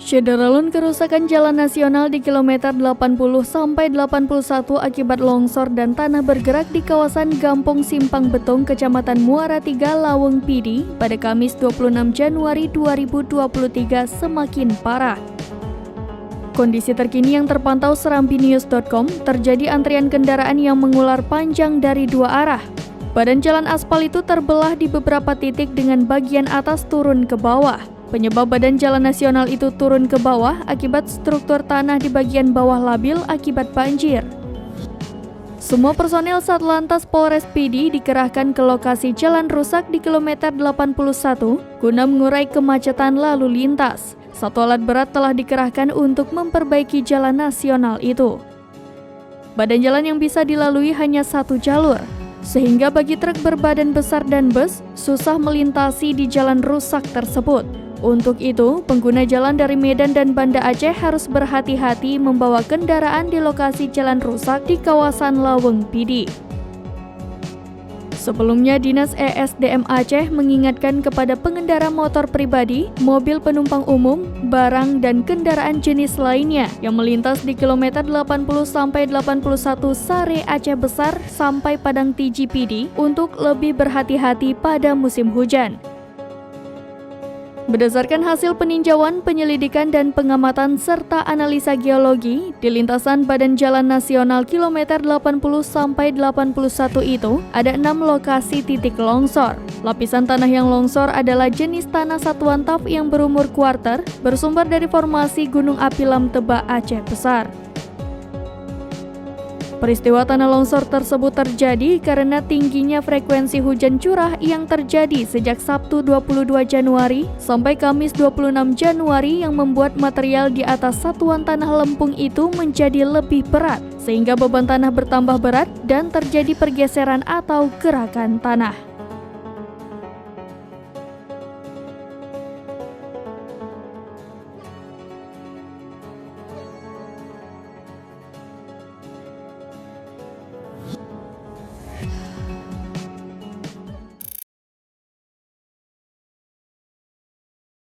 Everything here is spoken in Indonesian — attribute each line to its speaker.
Speaker 1: Syederalun kerusakan jalan nasional di kilometer 80 sampai 81 akibat longsor dan tanah bergerak di kawasan Gampong Simpang Betong, Kecamatan Muara Tiga, Laweng Pidi pada Kamis 26 Januari 2023 semakin parah. Kondisi terkini yang terpantau serambinews.com, terjadi antrian kendaraan yang mengular panjang dari dua arah. Badan jalan aspal itu terbelah di beberapa titik dengan bagian atas turun ke bawah. Penyebab badan jalan nasional itu turun ke bawah akibat struktur tanah di bagian bawah labil akibat banjir. Semua personel Satlantas Polres Pidi dikerahkan ke lokasi jalan rusak di kilometer 81 guna mengurai kemacetan lalu lintas. Satu alat berat telah dikerahkan untuk memperbaiki jalan nasional itu. Badan jalan yang bisa dilalui hanya satu jalur, sehingga bagi truk berbadan besar dan bus susah melintasi di jalan rusak tersebut. Untuk itu, pengguna jalan dari Medan dan Banda Aceh harus berhati-hati membawa kendaraan di lokasi jalan rusak di kawasan Laweng Pidi. Sebelumnya, Dinas ESDM Aceh mengingatkan kepada pengendara motor pribadi, mobil penumpang umum, barang, dan kendaraan jenis lainnya yang melintas di kilometer 80-81 Sare Aceh Besar sampai Padang Tiji Pidi untuk lebih berhati-hati pada musim hujan. Berdasarkan hasil peninjauan, penyelidikan, dan pengamatan serta analisa geologi di lintasan Badan Jalan Nasional kilometer 80-81 itu ada 6 lokasi titik longsor. Lapisan tanah yang longsor adalah jenis tanah satuan TAF yang berumur kuarter bersumber dari formasi Gunung Api Lam Tebak Aceh Besar. Peristiwa tanah longsor tersebut terjadi karena tingginya frekuensi hujan curah yang terjadi sejak Sabtu 22 Januari sampai Kamis 26 Januari yang membuat material di atas satuan tanah lempung itu menjadi lebih berat, sehingga beban tanah bertambah berat dan terjadi pergeseran atau gerakan tanah.